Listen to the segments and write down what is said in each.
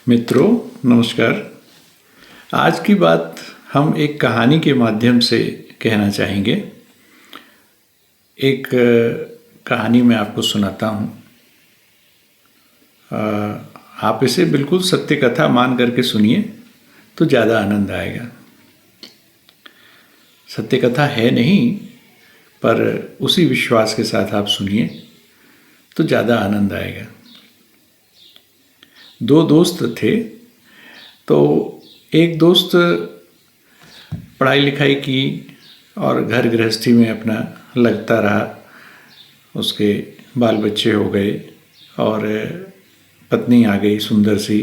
मित्रों, नमस्कार। आज की बात हम एक कहानी के माध्यम से कहना चाहेंगे। एक कहानी मैं आपको सुनाता हूँ। आप इसे बिल्कुल सत्य कथा मान करके सुनिए तो ज़्यादा आनंद आएगा। सत्य कथा है नहीं, पर उसी विश्वास के साथ आप सुनिए तो ज़्यादा आनंद आएगा। दो दोस्त थे, तो एक दोस्त पढ़ाई लिखाई की और घर गृहस्थी में अपना लगता रहा। उसके बाल बच्चे हो गए और पत्नी आ गई सुंदर सी।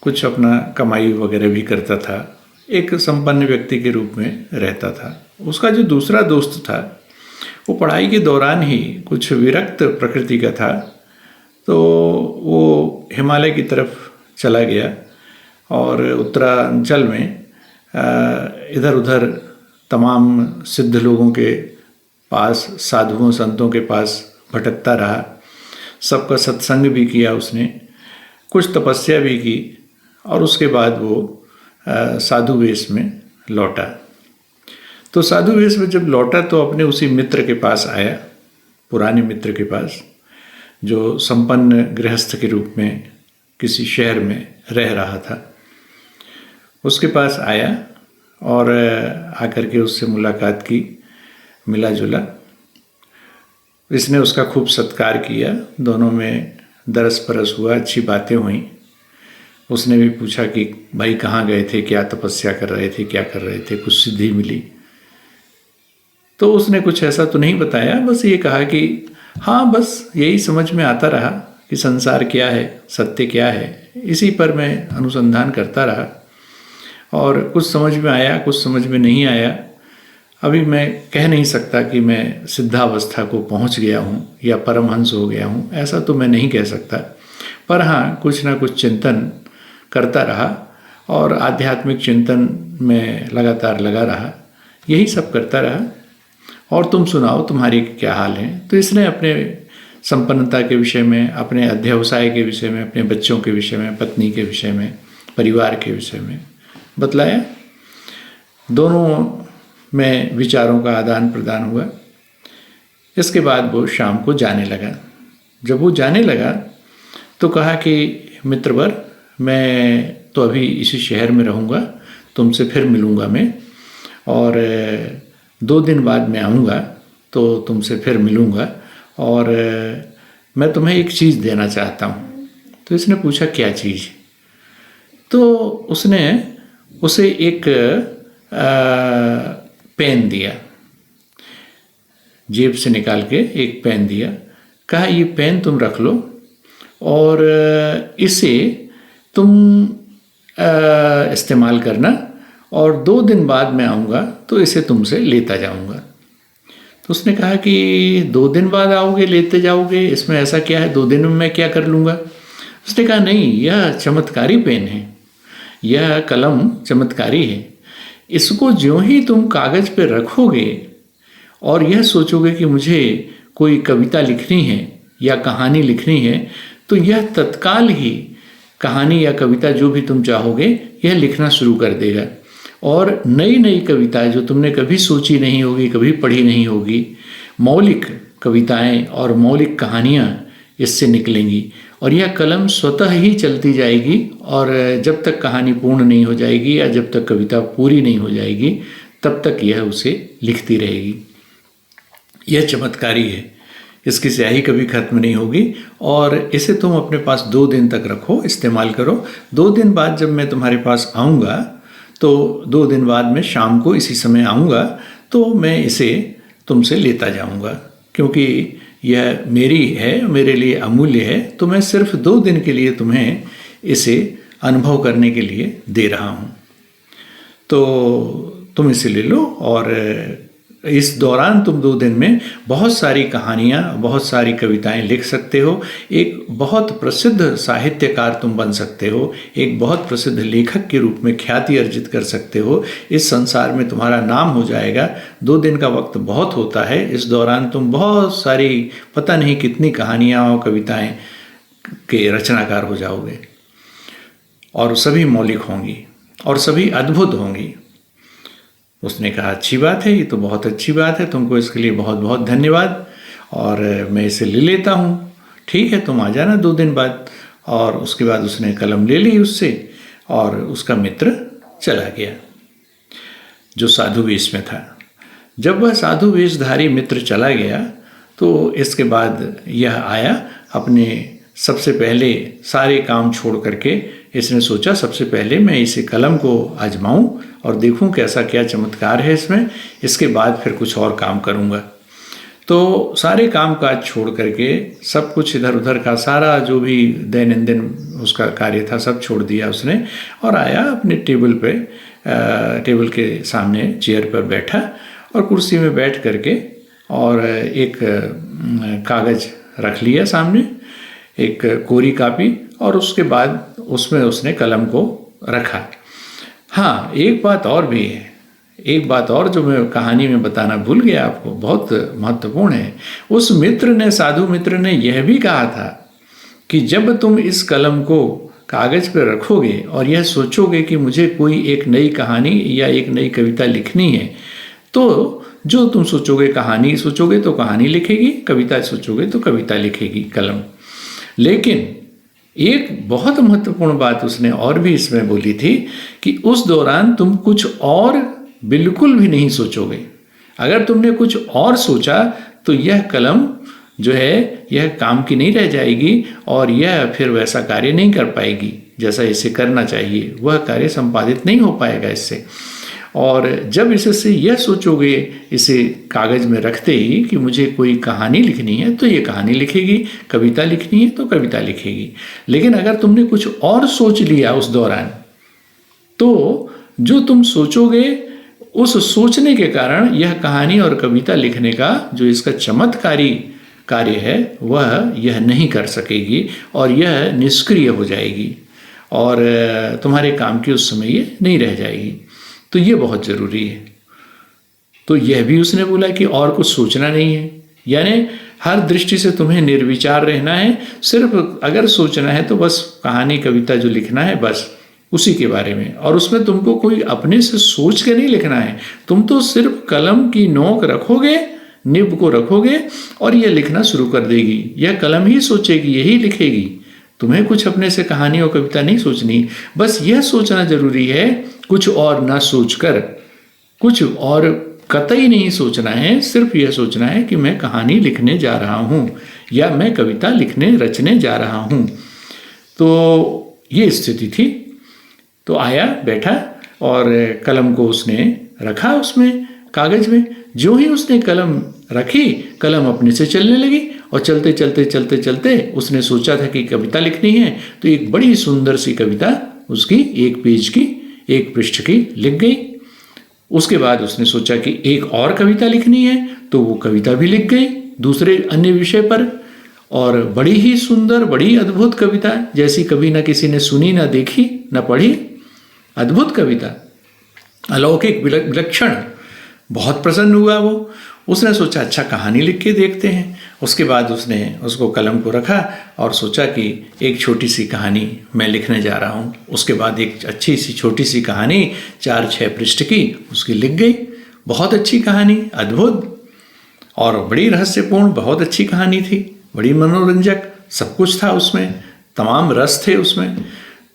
कुछ अपना कमाई वगैरह भी करता था। एक संपन्न व्यक्ति के रूप में रहता था। उसका जो दूसरा दोस्त था वो पढ़ाई के दौरान ही कुछ विरक्त प्रकृति का था, तो वो हिमालय की तरफ चला गया और उत्तरांचल में इधर उधर तमाम सिद्ध लोगों के पास, साधुओं संतों के पास भटकता रहा। सबका सत्संग भी किया उसने, कुछ तपस्या भी की और उसके बाद वो साधु वेश में लौटा। तो साधु वेश में जब लौटा तो अपने उसी मित्र के पास आया, पुराने मित्र के पास, जो संपन्न गृहस्थ के रूप में किसी शहर में रह रहा था। उसके पास आया और आकर के उससे मुलाकात की, मिला जुला। इसने उसका खूब सत्कार किया, दोनों में दरस परस हुआ, अच्छी बातें हुई। उसने भी पूछा कि भाई कहाँ गए थे, क्या तपस्या कर रहे थे, क्या कर रहे थे, कुछ सिद्धि मिली? तो उसने कुछ ऐसा तो नहीं बताया, बस ये कहा कि हाँ, बस यही समझ में आता रहा कि संसार क्या है, सत्य क्या है, इसी पर मैं अनुसंधान करता रहा और कुछ समझ में आया, कुछ समझ में नहीं आया। अभी मैं कह नहीं सकता कि मैं सिद्धावस्था को पहुंच गया हूं या परमहंस हो गया हूं, ऐसा तो मैं नहीं कह सकता। पर हाँ, कुछ ना कुछ चिंतन करता रहा और आध्यात्मिक चिंतन में लगातार लगा रहा, यही सब करता रहा। और तुम सुनाओ, तुम्हारी क्या हाल है? तो इसने अपने संपन्नता के विषय में, अपने अध्यवसाय के विषय में, अपने बच्चों के विषय में, पत्नी के विषय में, परिवार के विषय में बतलाया। दोनों में विचारों का आदान प्रदान हुआ। इसके बाद वो शाम को जाने लगा। जब वो जाने लगा तो कहा कि मित्रवर, मैं तो अभी इसी शहर में रहूँगा, तुमसे फिर मिलूँगा मैं, और 2 दिन बाद मैं आऊँगा तो तुमसे फिर मिलूँगा और मैं तुम्हें एक चीज़ देना चाहता हूँ। तो इसने पूछा क्या चीज़? तो उसने उसे एक पेन दिया, जेब से निकाल के एक पेन दिया। कहा ये पेन तुम रख लो और इसे तुम इस्तेमाल करना और 2 दिन बाद मैं आऊँगा तो इसे तुमसे लेता जाऊँगा। तो उसने कहा कि 2 दिन बाद आओगे, लेते जाओगे, इसमें ऐसा क्या है, 2 दिन में मैं क्या कर लूँगा? उसने कहा नहीं, यह चमत्कारी पेन है, यह कलम चमत्कारी है। इसको ज्यों ही तुम कागज़ पे रखोगे और यह सोचोगे कि मुझे कोई कविता लिखनी है या कहानी लिखनी है, तो यह तत्काल ही कहानी या कविता जो भी तुम चाहोगे यह लिखना शुरू कर देगा। और नई नई कविताएं जो तुमने कभी सोची नहीं होगी, कभी पढ़ी नहीं होगी, मौलिक कविताएं और मौलिक कहानियाँ इससे निकलेंगी और यह कलम स्वतः ही चलती जाएगी और जब तक कहानी पूर्ण नहीं हो जाएगी या जब तक कविता पूरी नहीं हो जाएगी तब तक यह उसे लिखती रहेगी। यह चमत्कारी है, इसकी स्याही कभी खत्म नहीं होगी और इसे तुम अपने पास 2 दिन तक रखो, इस्तेमाल करो। 2 दिन बाद जब मैं तुम्हारे पास आऊँगा तो 2 दिन बाद मैं शाम को इसी समय आऊँगा तो मैं इसे तुमसे लेता जाऊँगा, क्योंकि यह मेरी है, मेरे लिए अमूल्य है, तो मैं सिर्फ 2 दिन के लिए तुम्हें इसे अनुभव करने के लिए दे रहा हूँ। तो तुम इसे ले लो और इस दौरान तुम 2 दिन में बहुत सारी कहानियाँ, बहुत सारी कविताएं लिख सकते हो। एक बहुत प्रसिद्ध साहित्यकार तुम बन सकते हो, एक बहुत प्रसिद्ध लेखक के रूप में ख्याति अर्जित कर सकते हो। इस संसार में तुम्हारा नाम हो जाएगा। 2 दिन का वक्त बहुत होता है, इस दौरान तुम बहुत सारी, पता नहीं कितनी कहानियाँ और कविताएं के रचनाकार हो जाओगे। और सभी मौलिक होंगी और सभी अद्भुत होंगी। उसने कहा अच्छी बात है, ये तो बहुत अच्छी बात है, तुमको इसके लिए बहुत बहुत धन्यवाद और मैं इसे ले लेता हूँ। ठीक है, तुम आ जाना 2 दिन बाद। और उसके बाद उसने कलम ले ली उससे और उसका मित्र चला गया जो साधु वेश में था। जब वह साधु वेशधारी मित्र चला गया तो इसके बाद यह आया। अपने सबसे पहले सारे काम छोड़ करके इसने सोचा सबसे पहले मैं इसे कलम को आजमाऊं और देखूं कैसा क्या चमत्कार है इसमें, इसके बाद फिर कुछ और काम करूंगा। तो सारे काम काज छोड़ करके सब कुछ इधर उधर का सारा जो भी दैनंदिन उसका कार्य था सब छोड़ दिया उसने और आया अपने टेबल के सामने चेयर पर बैठा और कुर्सी में बैठ करके और एक कागज़ रख लिया सामने, एक कोरी कापी, और उसके बाद उसमें उसने कलम को रखा। हाँ, एक बात और भी है, एक बात और जो मैं कहानी में बताना भूल गया आपको, बहुत महत्वपूर्ण है। उस मित्र ने, साधु मित्र ने यह भी कहा था कि जब तुम इस कलम को कागज़ पर रखोगे और यह सोचोगे कि मुझे कोई एक नई कहानी या एक नई कविता लिखनी है, तो जो तुम सोचोगे, कहानी सोचोगे तो कहानी लिखेगी, कविता सोचोगे तो कविता लिखेगी कलम। लेकिन एक बहुत महत्वपूर्ण बात उसने और भी इसमें बोली थी कि उस दौरान तुम कुछ और बिल्कुल भी नहीं सोचोगे। अगर तुमने कुछ और सोचा तो यह कलम जो है यह काम की नहीं रह जाएगी और यह फिर वैसा कार्य नहीं कर पाएगी जैसा इसे करना चाहिए, वह कार्य संपादित नहीं हो पाएगा इससे। और जब इससे यह सोचोगे इसे कागज़ में रखते ही कि मुझे कोई कहानी लिखनी है तो ये कहानी लिखेगी, कविता लिखनी है तो कविता लिखेगी। लेकिन अगर तुमने कुछ और सोच लिया उस दौरान, तो जो तुम सोचोगे उस सोचने के कारण यह कहानी और कविता लिखने का जो इसका चमत्कारी कार्य है वह यह नहीं कर सकेगी और यह निष्क्रिय हो जाएगी और तुम्हारे काम की उस समय ये नहीं रह जाएगी। तो ये बहुत ज़रूरी है। तो यह भी उसने बोला कि और कुछ सोचना नहीं है, यानी हर दृष्टि से तुम्हें निर्विचार रहना है। सिर्फ अगर सोचना है तो बस कहानी कविता जो लिखना है बस उसी के बारे में, और उसमें तुमको कोई अपने से सोच के नहीं लिखना है। तुम तो सिर्फ कलम की नोक रखोगे, निब को रखोगे और यह लिखना शुरू कर देगी। यह कलम ही सोचेगी, यही लिखेगी। तुम्हें कुछ अपने से कहानी और कविता नहीं सोचनी, बस यह सोचना जरूरी है, कुछ और ना सोचकर, कुछ और कतई नहीं सोचना है। सिर्फ यह सोचना है कि मैं कहानी लिखने जा रहा हूँ या मैं कविता रचने जा रहा हूँ। तो ये स्थिति थी। तो आया, बैठा और कलम को उसने रखा उसमें कागज़ में। जो ही उसने कलम रखी, कलम अपने से चलने लगी और चलते चलते चलते चलते उसने सोचा था कि कविता लिखनी है, तो एक बड़ी सुंदर सी कविता उसकी 1 पेज की, 1 पृष्ठ की लिख गई। उसके बाद उसने सोचा कि एक और कविता लिखनी है, तो वो कविता भी लिख गई दूसरे अन्य विषय पर, और बड़ी ही सुंदर, बड़ी अद्भुत कविता, जैसी कभी ना किसी ने सुनी, ना देखी, ना पढ़ी। अद्भुत कविता, अलौकिक, विलक्षण। बहुत प्रसन्न हुआ वो। उसने सोचा अच्छा कहानी लिख के देखते हैं। उसके बाद उसने उसको कलम को रखा और सोचा कि एक छोटी सी कहानी मैं लिखने जा रहा हूँ। उसके बाद एक अच्छी सी छोटी सी कहानी 4-6 पृष्ठ की उसकी लिख गई। बहुत अच्छी कहानी, अद्भुत और बड़ी रहस्यपूर्ण, बहुत अच्छी कहानी थी, बड़ी मनोरंजक, सब कुछ था उसमें, तमाम रस थे उसमें।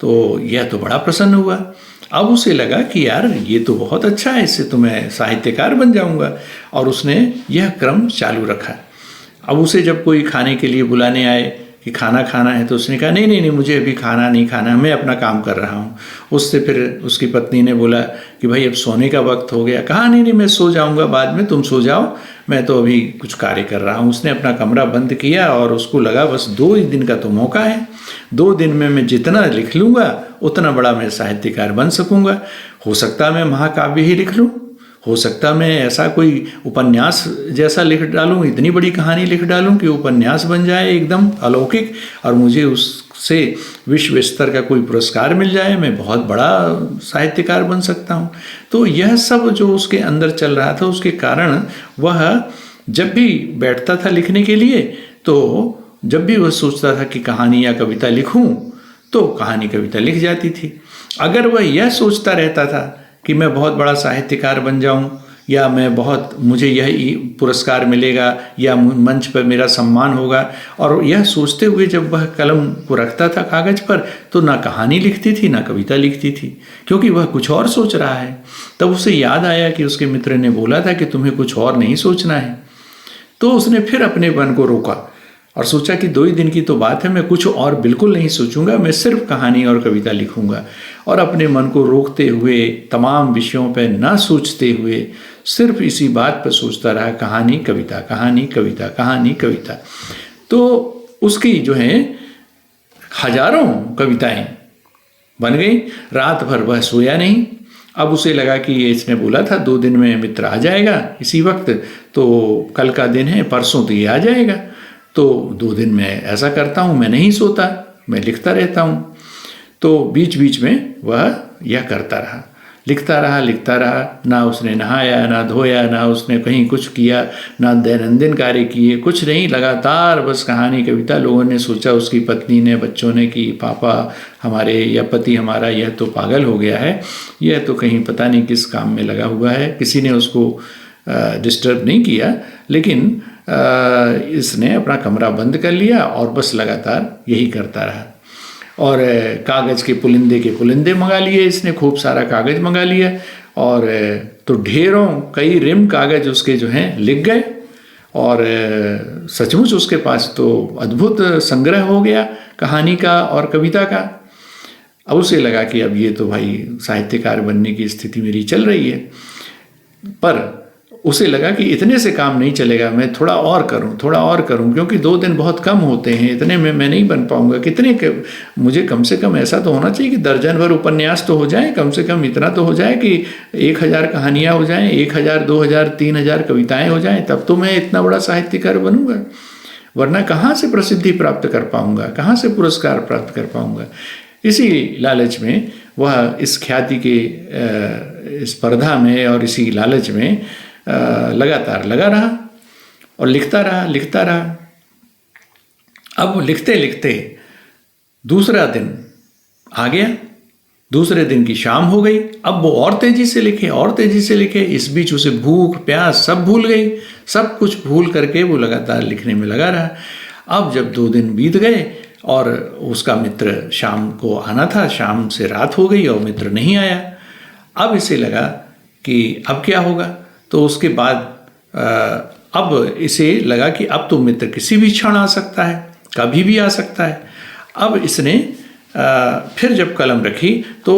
तो यह तो बड़ा प्रसन्न हुआ। अब उसे लगा कि यार ये तो बहुत अच्छा है, इससे तो मैं साहित्यकार बन जाऊंगा, और उसने यह क्रम चालू रखा। अब उसे जब कोई खाने के लिए बुलाने आए कि खाना खाना है, तो उसने कहा नहीं नहीं नहीं, मुझे अभी खाना नहीं खाना, मैं अपना काम कर रहा हूँ। उससे फिर उसकी पत्नी ने बोला कि भाई अब सोने का वक्त हो गया। कहा नहीं नहीं, मैं सो जाऊँगा बाद में, तुम सो जाओ, मैं तो अभी कुछ कार्य कर रहा हूँ। उसने अपना कमरा बंद किया और उसको लगा बस 2 ही दिन का तो मौका है, 2 दिन में मैं जितना लिख लूँगा उतना बड़ा मैं साहित्यकार बन सकूँगा। हो सकता मैं महाकाव्य ही लिख लूँ, हो सकता मैं ऐसा कोई उपन्यास जैसा लिख डालूँ, इतनी बड़ी कहानी लिख डालूँ कि उपन्यास बन जाए एकदम अलौकिक, और मुझे उससे विश्व स्तर का कोई पुरस्कार मिल जाए, मैं बहुत बड़ा साहित्यकार बन सकता हूँ। तो यह सब जो उसके अंदर चल रहा था, उसके कारण वह जब भी बैठता था लिखने के लिए, तो जब भी वह सोचता था कि कहानी या कविता लिखूँ, तो कहानी कविता लिख जाती थी। अगर वह यह सोचता रहता था कि मैं बहुत बड़ा साहित्यकार बन जाऊं, या मुझे यही पुरस्कार मिलेगा, या मंच पर मेरा सम्मान होगा, और यह सोचते हुए जब वह कलम को रखता था कागज पर, तो ना कहानी लिखती थी ना कविता लिखती थी, क्योंकि वह कुछ और सोच रहा है। तब उसे याद आया कि उसके मित्र ने बोला था कि तुम्हें कुछ और नहीं सोचना है। तो उसने फिर अपने मन को रोका और सोचा कि 2 ही दिन की तो बात है, मैं कुछ और बिल्कुल नहीं सोचूंगा, मैं सिर्फ कहानी और कविता लिखूंगा। और अपने मन को रोकते हुए, तमाम विषयों पर ना सोचते हुए, सिर्फ इसी बात पर सोचता रहा, कहानी कविता, कहानी कविता, कहानी कविता। तो उसकी जो है हजारों कविताएं बन गई। रात भर वह सोया नहीं। अब उसे लगा कि ये इसने बोला था 2 दिन में मित्र आ जाएगा इसी वक्त, तो कल का दिन है, परसों तो ये आ जाएगा, तो 2 दिन में ऐसा करता हूँ, मैं नहीं सोता, मैं लिखता रहता हूँ। तो बीच बीच में वह यह करता रहा, लिखता रहा। ना उसने नहाया, ना धोया, ना उसने कहीं कुछ किया, ना दैनंदिन कार्य किए, कुछ नहीं, लगातार बस कहानी कविता। लोगों ने सोचा, उसकी पत्नी ने, बच्चों ने, कि पापा हमारे या पति हमारा यह तो पागल हो गया है, यह तो कहीं पता नहीं किस काम में लगा हुआ है। किसी ने उसको डिस्टर्ब नहीं किया, लेकिन इसने अपना कमरा बंद कर लिया और बस लगातार यही करता रहा। और कागज़ के पुलिंदे मंगा लिए इसने, खूब सारा कागज़ मंगा लिया, और तो कई रिम कागज़ उसके जो हैं लिख गए। और सचमुच उसके पास तो अद्भुत संग्रह हो गया कहानी का और कविता का। अब उसे लगा कि अब ये तो भाई साहित्यकार बनने की स्थिति मेरी चल रही है। पर उसे लगा कि इतने से काम नहीं चलेगा, मैं थोड़ा और करूं, क्योंकि 2 दिन बहुत कम होते हैं, इतने में मैं नहीं बन पाऊंगा। मुझे कम से कम ऐसा तो होना चाहिए कि दर्जन भर उपन्यास तो हो जाए, कम से कम इतना तो हो जाए कि 1000 कहानियाँ हो जाएं, 1000, 2000, 3000 कविताएं हो जाएं, तब तो मैं इतना बड़ा साहित्यकार बनूंगा। वरना कहाँ से प्रसिद्धि प्राप्त कर पाऊंगा, कहाँ से पुरस्कार प्राप्त कर पाऊंगा। इसी लालच में वह इस ख्याति के स्पर्धा में और इसी लालच में लगातार लगा रहा और लिखता रहा। अब लिखते लिखते दूसरा दिन आ गया, दूसरे दिन की शाम हो गई। अब वो और तेजी से लिखे। इस बीच उसे भूख प्यास सब भूल गई, सब कुछ भूल करके वो लगातार लिखने में लगा रहा। अब जब 2 दिन बीत गए और उसका मित्र शाम को आना था, शाम से रात हो गई और मित्र नहीं आया। अब इसे लगा कि अब क्या होगा। तो उसके बाद अब इसे लगा कि अब तो मित्र किसी भी क्षण आ सकता है, कभी भी आ सकता है। अब इसने फिर जब कलम रखी तो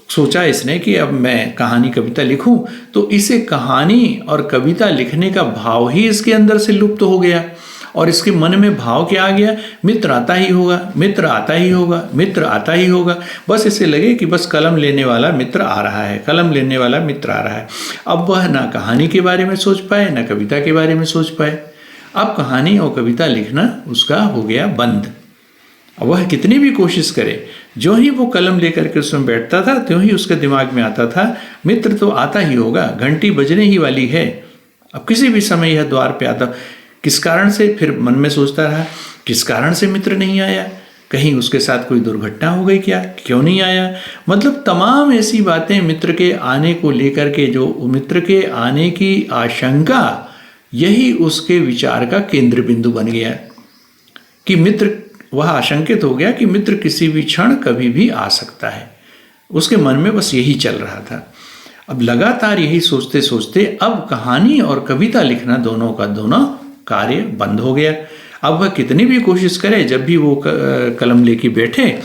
सोचा इसने कि अब मैं कहानी कविता लिखूं, तो इसे कहानी और कविता लिखने का भाव ही इसके अंदर से लुप्त हो गया। और इसके मन में भाव क्या आ गया, मित्र आता ही होगा। बस इसे लगे कि बस कलम लेने वाला मित्र आ रहा है। अब वह ना कहानी के बारे में सोच पाए, ना कविता के बारे में सोच पाए। अब कहानी और कविता लिखना उसका हो गया बंद। अब वह कितनी भी कोशिश करे, जो ही वो कलम लेकर के उसमें बैठता था, त्यों ही उसके दिमाग में आता था, मित्र तो आता ही होगा, घंटी बजने ही वाली है, अब किसी भी समय यह द्वार पे आता। किस कारण से, फिर मन में सोचता रहा, किस कारण से मित्र नहीं आया, कहीं उसके साथ कोई दुर्घटना हो गई क्या, क्यों नहीं आया। मतलब तमाम ऐसी बातें मित्र के आने को लेकर के, जो मित्र के आने की आशंका, यही उसके विचार का केंद्र बिंदु बन गया कि मित्र, वह आशंकित हो गया कि मित्र किसी भी क्षण कभी भी आ सकता है। उसके मन में बस यही चल रहा था। अब लगातार यही सोचते सोचते अब कहानी और कविता लिखना दोनों का दोनों कार्य बंद हो गया। अब वह कितनी भी कोशिश करे, जब भी वो कलम लेके बैठे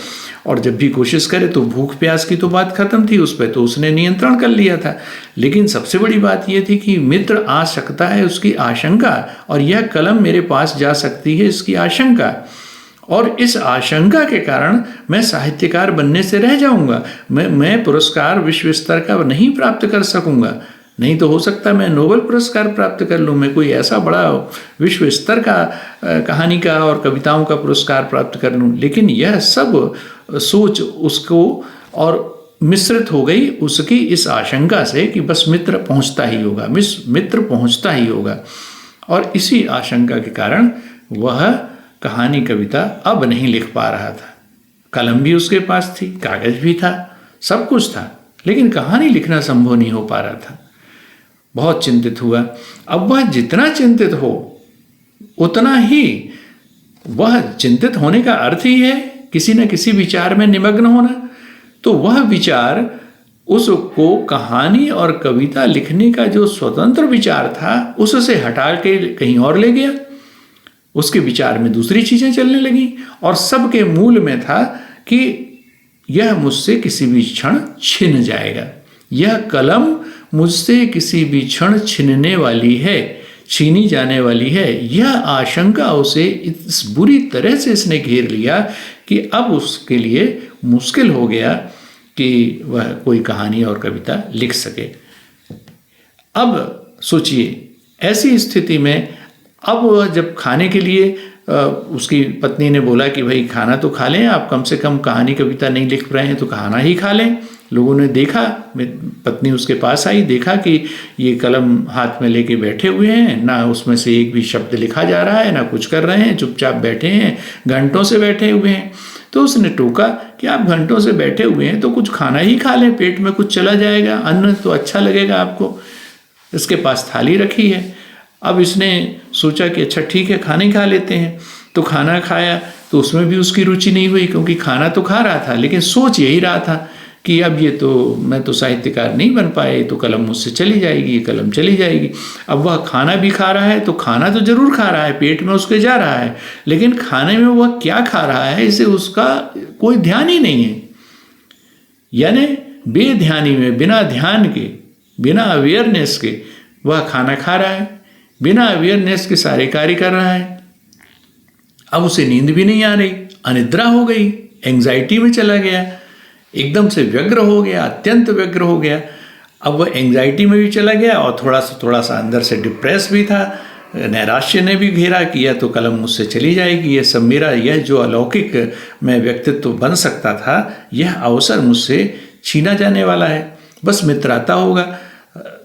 और जब भी कोशिश करे, तो भूख प्यास की तो बात खत्म थी, उस पर तो उसने नियंत्रण कर लिया था। लेकिन सबसे बड़ी बात यह थी कि मित्र आ सकता है, उसकी आशंका, और यह कलम मेरे पास जा सकती है, इसकी आशंका। और इस आशंका के कारण मैं साहित्यकार बनने से रह जाऊंगा, मैं पुरस्कार विश्व स्तर का नहीं प्राप्त कर सकूंगा। नहीं तो हो सकता मैं नोबेल पुरस्कार प्राप्त कर लूँ, मैं कोई ऐसा बड़ा विश्व स्तर का कहानी का और कविताओं का पुरस्कार प्राप्त कर लूँ। लेकिन यह सब सोच उसको और मिश्रित हो गई उसकी इस आशंका से कि बस मित्र पहुँचता ही होगा। और इसी आशंका के कारण वह कहानी कविता अब नहीं लिख पा रहा था। कलम भी उसके पास थी, कागज भी था, सब कुछ था, लेकिन कहानी लिखना संभव नहीं हो पा रहा था। बहुत चिंतित हुआ। अब वह जितना चिंतित हो उतना ही, वह चिंतित होने का अर्थ ही है किसी न किसी विचार में निमग्न होना। तो वह विचार उसको कहानी और कविता लिखने का जो स्वतंत्र विचार था उससे हटा के कहीं और ले गया। उसके विचार में दूसरी चीजें चलने लगी और सबके मूल में था कि यह मुझसे किसी भी क्षण छिन जाएगा, यह कलम मुझसे किसी भी क्षण छिनने वाली है, छीनी जाने वाली है। यह आशंका उसे इस बुरी तरह से इसने घेर लिया कि अब उसके लिए मुश्किल हो गया कि वह कोई कहानी और कविता लिख सके। अब सोचिए, ऐसी स्थिति में अब वह जब खाने के लिए उसकी पत्नी ने बोला कि भाई खाना तो खा लें, आप कम से कम कहानी कविता नहीं लिख रहे हैं तो खाना ही खा लें। लोगों ने देखा, पत्नी उसके पास आई, देखा कि ये कलम हाथ में लेके बैठे हुए हैं, ना उसमें से एक भी शब्द लिखा जा रहा है, ना कुछ कर रहे हैं, चुपचाप बैठे हैं, घंटों से बैठे हुए हैं। तो उसने टोका कि आप घंटों से बैठे हुए हैं तो कुछ खाना ही खा लें, पेट में कुछ चला जाएगा, अन्न तो अच्छा लगेगा आपको। इसके पास थाली रखी है। अब इसने सोचा कि अच्छा ठीक है, खाना ही खा लेते हैं। तो खाना खाया तो उसमें भी उसकी रुचि नहीं हुई, क्योंकि खाना तो खा रहा था लेकिन सोच यही रहा था कि अब ये तो मैं तो साहित्यकार नहीं बन पाए, तो कलम मुझसे चली जाएगी, ये कलम चली जाएगी। अब वह खाना भी खा रहा है तो खाना तो जरूर खा रहा है, पेट में उसके जा रहा है, लेकिन खाने में वह क्या खा रहा है इसे उसका कोई ध्यान ही नहीं है। यानी बेध्यानी में, बिना ध्यान के, बिना अवेयरनेस के वह खाना खा रहा है, बिना अवेयरनेस के सारे कार्य कर रहा है। अब उसे नींद भी नहीं आ रही, अनिद्रा हो गई, एंग्जाइटी में चला गया, एकदम से व्यग्र हो गया, अत्यंत व्यग्र हो गया। अब वह एंग्जाइटी में भी चला गया और थोड़ा सा अंदर से डिप्रेस भी था। नैराश्य ने भी घेरा कि यह तो कलम मुझसे चली जाएगी, यह सब मेरा, यह जो अलौकिक मैं व्यक्तित्व बन सकता था, यह अवसर मुझसे छीना जाने वाला है। बस मित्र आता होगा।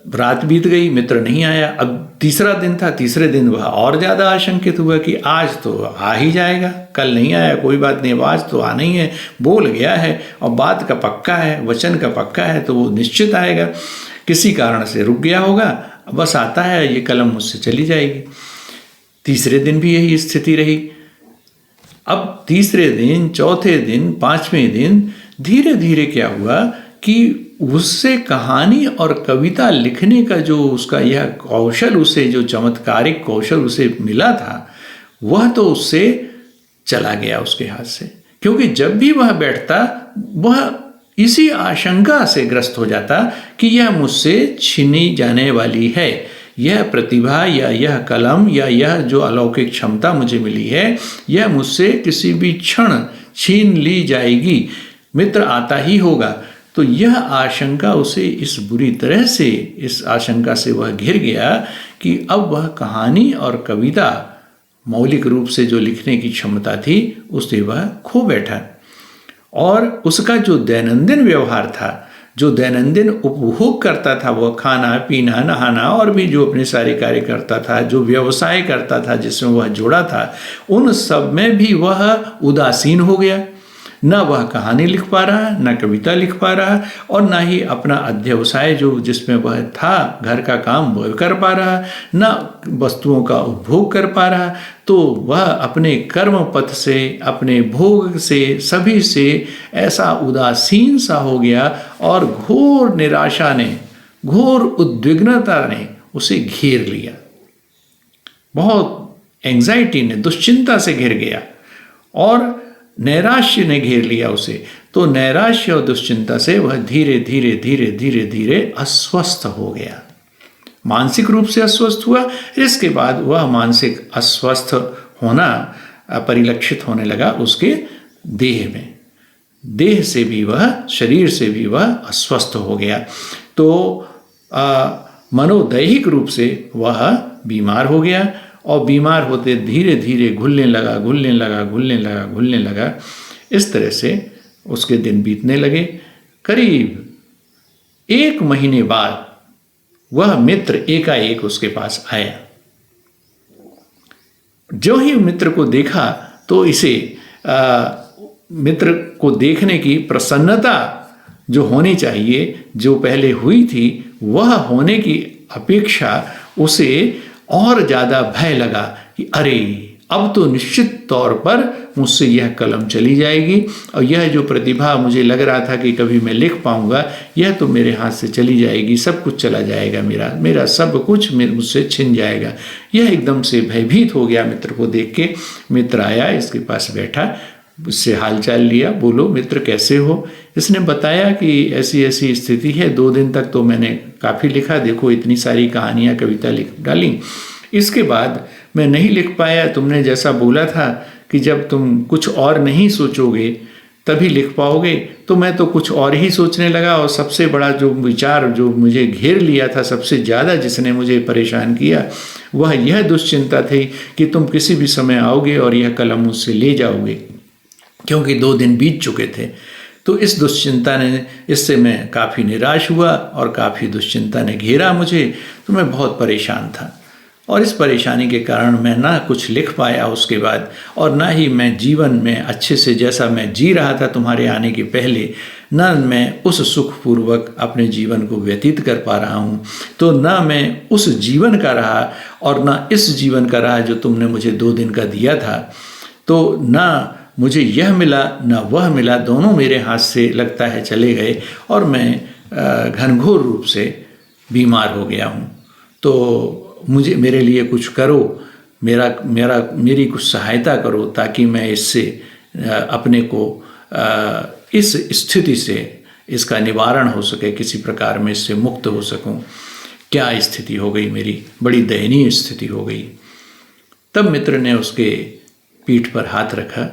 रात बीत गई, मित्र नहीं आया। अब तीसरा दिन था, तीसरे दिन वह और ज़्यादा आशंकित हुआ कि आज तो आ ही जाएगा, कल नहीं आया कोई बात नहीं, आज तो आना ही है, बोल गया है और बात का पक्का है, वचन का पक्का है, तो वो निश्चित आएगा। किसी कारण से रुक गया होगा, बस आता है, ये कलम मुझसे चली जाएगी। तीसरे दिन भी यही स्थिति रही। अब तीसरे दिन, चौथे दिन, पांचवें दिन धीरे धीरे क्या हुआ कि उससे कहानी और कविता लिखने का जो उसका यह कौशल, उसे जो चमत्कारिक कौशल उसे मिला था, वह तो उससे चला गया उसके हाथ से। क्योंकि जब भी वह बैठता, वह इसी आशंका से ग्रस्त हो जाता कि यह मुझसे छीनी जाने वाली है, यह प्रतिभा या यह कलम या यह जो अलौकिक क्षमता मुझे मिली है, यह मुझसे किसी भी क्षण छीन ली जाएगी, मित्र आता ही होगा। तो यह आशंका उसे इस बुरी तरह से, इस आशंका से वह घिर गया कि अब वह कहानी और कविता मौलिक रूप से जो लिखने की क्षमता थी उसे वह खो बैठा। और उसका जो दैनंदिन व्यवहार था, जो दैनंदिन उपभोग करता था, वह खाना पीना नहाना और भी जो अपने सारे कार्य करता था, जो व्यवसाय करता था जिसमें वह जुड़ा था, उन सब में भी वह उदासीन हो गया। न वह कहानी लिख पा रहा, न कविता लिख पा रहा, और न ही अपना अध्यवसाय जो जिसमें वह था, घर का काम वह कर पा रहा, न वस्तुओं का उपभोग कर पा रहा। तो वह अपने कर्म पथ से, अपने भोग से, सभी से ऐसा उदासीन सा हो गया और घोर निराशा ने, घोर उद्विग्नता ने उसे घेर लिया। बहुत एंग्जाइटी ने, दुश्चिंता से घिर गया और नैराश्य ने घेर लिया उसे। तो नैराश्य और दुश्चिंता से वह धीरे धीरे धीरे धीरे धीरे अस्वस्थ हो गया, मानसिक रूप से अस्वस्थ हुआ। इसके बाद वह मानसिक अस्वस्थ होना परिलक्षित होने लगा उसके देह में, देह से भी वह, शरीर से भी वह अस्वस्थ हो गया। तो मनोदैहिक रूप से वह बीमार हो गया और बीमार होते धीरे धीरे घुलने लगा। इस तरह से उसके दिन बीतने लगे। करीब 1 महीने बाद वह मित्र एकाएक उसके पास आया। जो ही मित्र को देखा तो इसे मित्र को देखने की प्रसन्नता जो होनी चाहिए, जो पहले हुई थी, वह होने की अपेक्षा उसे और ज़्यादा भय लगा कि अरे अब तो निश्चित तौर पर मुझसे यह कलम चली जाएगी और यह जो प्रतिभा मुझे लग रहा था कि कभी मैं लिख पाऊंगा, यह तो मेरे हाथ से चली जाएगी, सब कुछ चला जाएगा, मेरा सब कुछ मुझसे छिन जाएगा। यह एकदम से भयभीत हो गया मित्र को देख के। मित्र आया, इसके पास बैठा, उससे हालचाल लिया, बोलो मित्र कैसे हो। इसने बताया कि ऐसी ऐसी स्थिति है, 2 दिन तक तो मैंने काफ़ी लिखा, देखो इतनी सारी कहानियाँ कविता लिख डाली, इसके बाद मैं नहीं लिख पाया। तुमने जैसा बोला था कि जब तुम कुछ और नहीं सोचोगे तभी लिख पाओगे, तो मैं तो कुछ और ही सोचने लगा और सबसे बड़ा जो विचार जो मुझे घेर लिया था, सबसे ज़्यादा जिसने मुझे परेशान किया, वह यह दुश्चिंता थी कि तुम किसी भी समय आओगे और यह कलम मुझसे ले जाओगे, क्योंकि 2 दिन बीत चुके थे। तो इस दुश्चिंता ने, इससे मैं काफ़ी निराश हुआ और काफ़ी दुश्चिंता ने घेरा मुझे, तो मैं बहुत परेशान था। और इस परेशानी के कारण मैं ना कुछ लिख पाया उसके बाद, और ना ही मैं जीवन में अच्छे से, जैसा मैं जी रहा था तुम्हारे आने के पहले, ना मैं उस सुखपूर्वक अपने जीवन को व्यतीत कर पा रहा हूँ। तो ना मैं उस जीवन का रहा और ना इस जीवन का रहा जो तुमने मुझे 2 दिन का दिया था। तो ना मुझे यह मिला ना वह मिला, दोनों मेरे हाथ से लगता है चले गए और मैं घनघोर रूप से बीमार हो गया हूँ। तो मेरे लिए कुछ करो, मेरी कुछ सहायता करो, ताकि मैं इससे अपने को इस स्थिति से, इसका निवारण हो सके, किसी प्रकार में इससे मुक्त हो सकूं। क्या स्थिति हो गई मेरी, बड़ी दयनीय स्थिति हो गई। तब मित्र ने उसके पीठ पर हाथ रखा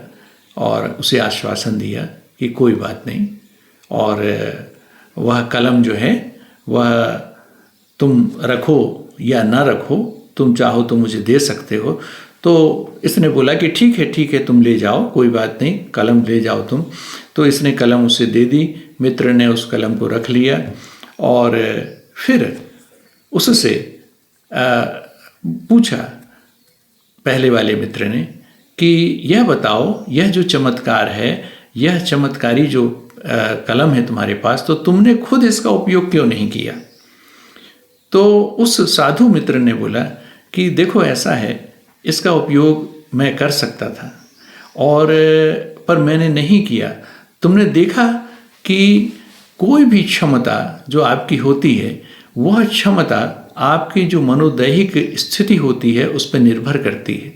और उसे आश्वासन दिया कि कोई बात नहीं, और वह कलम जो है वह तुम रखो या ना रखो, तुम चाहो तो मुझे दे सकते हो। तो इसने बोला कि ठीक है तुम ले जाओ, कोई बात नहीं, कलम ले जाओ तुम। तो इसने कलम उसे दे दी। मित्र ने उस कलम को रख लिया और फिर उससे पूछा, पहले वाले मित्र ने, कि यह बताओ, यह जो चमत्कार है, यह चमत्कारी जो कलम है तुम्हारे पास, तो तुमने खुद इसका उपयोग क्यों नहीं किया? तो उस साधु मित्र ने बोला कि देखो ऐसा है, इसका उपयोग मैं कर सकता था पर मैंने नहीं किया। तुमने देखा कि कोई भी क्षमता जो आपकी होती है, वह क्षमता आपकी जो मनोदैहिक स्थिति होती है उस पर निर्भर करती है।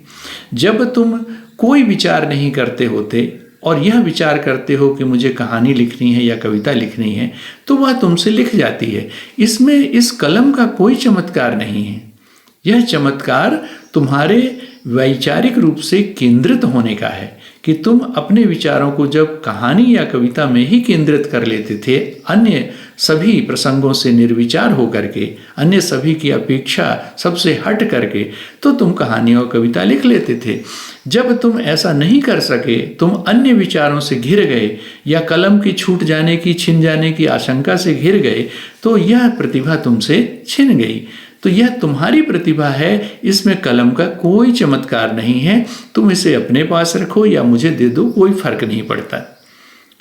जब तुम कोई विचार नहीं करते होते और यह विचार करते हो कि मुझे कहानी लिखनी है या कविता लिखनी है, तो वह तुमसे लिख जाती है। इसमें इस कलम का कोई चमत्कार नहीं है। यह चमत्कार तुम्हारे वैचारिक रूप से केंद्रित होने का है कि तुम अपने विचारों को जब कहानी या कविता में ही केंद्रित कर लेते थे, अन्य सभी प्रसंगों से निर्विचार होकर के, अन्य सभी की अपेक्षा सबसे हट करके, तो तुम कहानी और कविता लिख लेते थे। जब तुम ऐसा नहीं कर सके, तुम अन्य विचारों से घिर गए या कलम की छूट जाने की, छिन जाने की आशंका से घिर गए, तो यह प्रतिभा तुमसे छिन गई। तो यह तुम्हारी प्रतिभा है, इसमें कलम का कोई चमत्कार नहीं है। तुम इसे अपने पास रखो या मुझे दे दो, कोई फर्क नहीं पड़ता।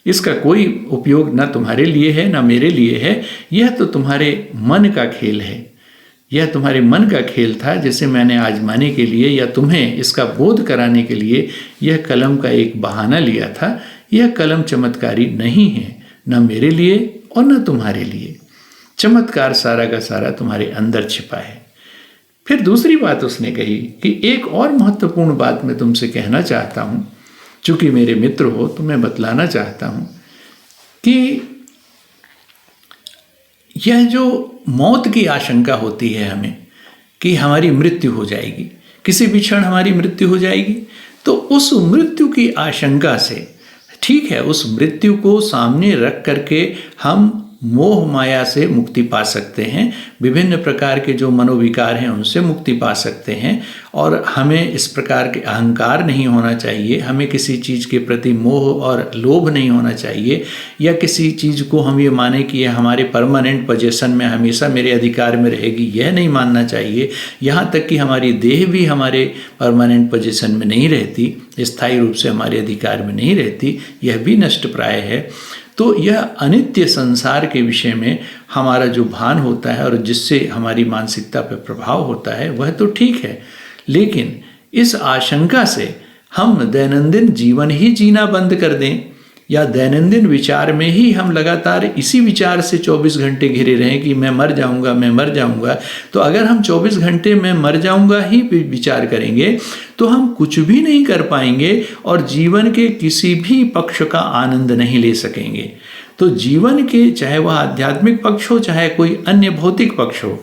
इसका कोई उपयोग ना तुम्हारे लिए है ना मेरे लिए है। यह तो तुम्हारे मन का खेल है। यह तुम्हारे मन का खेल था, जिसे मैंने आजमाने के लिए या तुम्हें इसका बोध कराने के लिए यह कलम का एक बहाना लिया था। यह कलम चमत्कारी नहीं है, ना मेरे लिए और ना तुम्हारे लिए। चमत्कार सारा का सारा तुम्हारे अंदर छिपा है। फिर दूसरी बात उसने कही कि एक और महत्वपूर्ण बात मैं तुमसे कहना चाहता हूँ, चूँकि मेरे मित्र हो तो मैं बतलाना चाहता हूँ कि यह जो मौत की आशंका होती है हमें कि हमारी मृत्यु हो जाएगी, किसी भी क्षण हमारी मृत्यु हो जाएगी, तो उस मृत्यु की आशंका से, ठीक है, उस मृत्यु को सामने रख करके हम मोह माया से मुक्ति पा सकते हैं, विभिन्न प्रकार के जो मनोविकार हैं उनसे मुक्ति पा सकते हैं। और हमें इस प्रकार के अहंकार नहीं होना चाहिए, हमें किसी चीज़ के प्रति मोह और लोभ नहीं होना चाहिए, या किसी चीज़ को हम ये माने कि यह हमारे परमानेंट पोजीशन में हमेशा मेरे अधिकार में रहेगी, यह नहीं मानना चाहिए। यहाँ तक कि हमारी देह भी हमारे परमानेंट पोजीशन में नहीं रहती, स्थायी रूप से हमारे अधिकार में नहीं रहती, यह भी नष्ट प्राय है। तो यह अनित्य संसार के विषय में हमारा जो भान होता है और जिससे हमारी मानसिकता पर प्रभाव होता है वह तो ठीक है, लेकिन इस आशंका से हम दैनंदिन जीवन ही जीना बंद कर दें या दैनंदिन विचार में ही हम लगातार इसी विचार से 24 घंटे घिरे रहें कि मैं मर जाऊंगा, मैं मर जाऊंगा, तो अगर हम 24 घंटे में मर जाऊंगा ही विचार करेंगे तो हम कुछ भी नहीं कर पाएंगे और जीवन के किसी भी पक्ष का आनंद नहीं ले सकेंगे। तो जीवन के, चाहे वह आध्यात्मिक पक्ष हो चाहे कोई अन्य भौतिक पक्ष हो,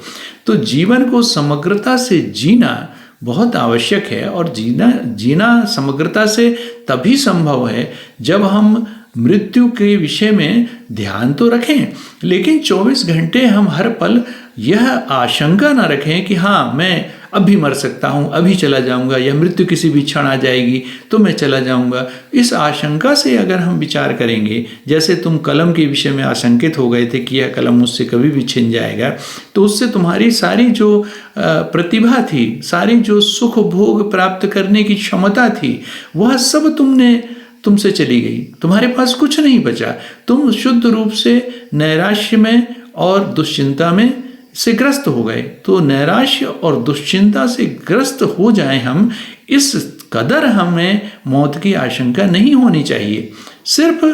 तो जीवन को समग्रता से जीना बहुत आवश्यक है। और जीना समग्रता से तभी संभव है जब हम मृत्यु के विषय में ध्यान तो रखें, लेकिन 24 घंटे हम हर पल यह आशंका ना रखें कि हाँ मैं अभी मर सकता हूँ, अभी चला जाऊँगा, या मृत्यु किसी भी क्षण आ जाएगी तो मैं चला जाऊँगा। इस आशंका से अगर हम विचार करेंगे, जैसे तुम कलम के विषय में आशंकित हो गए थे कि यह कलम मुझसे कभी भी छिन जाएगा, तो उससे तुम्हारी सारी जो प्रतिभा थी, सारी जो सुख भोग प्राप्त करने की क्षमता थी, वह सब तुमसे चली गई, तुम्हारे पास कुछ नहीं बचा। तुम शुद्ध रूप से नैराश्य में और दुश्चिंता में से ग्रस्त हो गए। तो नैराश्य और दुश्चिंता से ग्रस्त हो जाएं हम, इस कदर हमें मौत की आशंका नहीं होनी चाहिए। सिर्फ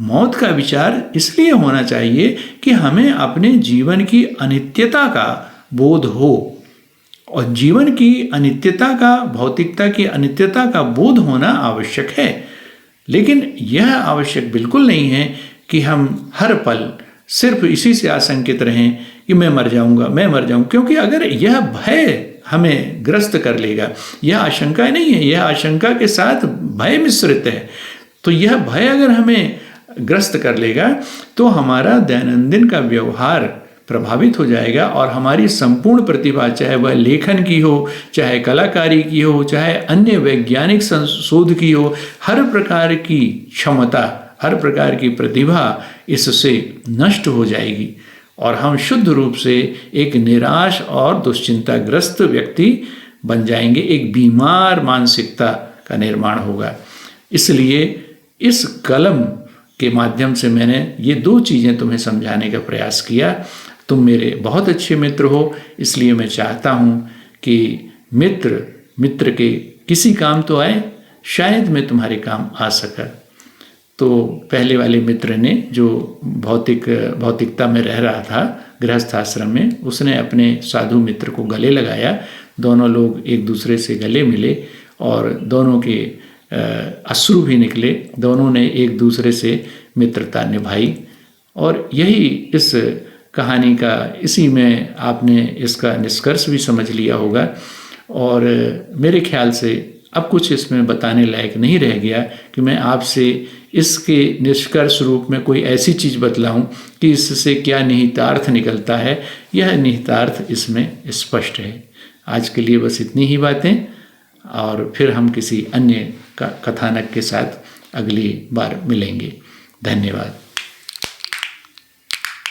मौत का विचार इसलिए होना चाहिए कि हमें अपने जीवन की अनित्यता का बोध हो, और जीवन की अनित्यता का, भौतिकता की अनित्यता का बोध होना आवश्यक है। लेकिन यह आवश्यक बिल्कुल नहीं है कि हम हर पल सिर्फ इसी से आशंकित रहें कि मैं मर जाऊंगा, मैं मर जाऊंगा, क्योंकि अगर यह भय हमें ग्रस्त कर लेगा, यह आशंका नहीं है, यह आशंका के साथ भय मिश्रित है, तो यह भय अगर हमें ग्रस्त कर लेगा तो हमारा दैनंदिन का व्यवहार प्रभावित हो जाएगा और हमारी संपूर्ण प्रतिभा, चाहे वह लेखन की हो, चाहे कलाकारी की हो, चाहे अन्य वैज्ञानिक शोध की हो, हर प्रकार की क्षमता, हर प्रकार की प्रतिभा इससे नष्ट हो जाएगी और हम शुद्ध रूप से एक निराश और दुश्चिंताग्रस्त व्यक्ति बन जाएंगे। एक बीमार मानसिकता का निर्माण होगा। इसलिए इस कलम के माध्यम से मैंने ये दो चीज़ें तुम्हें समझाने का प्रयास किया। तुम मेरे बहुत अच्छे मित्र हो, इसलिए मैं चाहता हूँ कि मित्र के किसी काम तो आए, शायद मैं तुम्हारे काम आ सका। तो पहले वाले मित्र ने जो भौतिकता में रह रहा था गृहस्थ आश्रम में, उसने अपने साधु मित्र को गले लगाया। दोनों लोग एक दूसरे से गले मिले और दोनों के अश्रु भी निकले। दोनों ने एक दूसरे से मित्रता निभाई और यही इस कहानी का, इसी में आपने इसका निष्कर्ष भी समझ लिया होगा। और मेरे ख्याल से अब कुछ इसमें बताने लायक नहीं रह गया कि मैं आपसे इसके निष्कर्ष रूप में कोई ऐसी चीज़ बतलाऊं कि इससे क्या निहितार्थ निकलता है। यह निहितार्थ इसमें स्पष्ट है। आज के लिए बस इतनी ही बातें, और फिर हम किसी अन्य कथानक के साथ अगली बार मिलेंगे। धन्यवाद।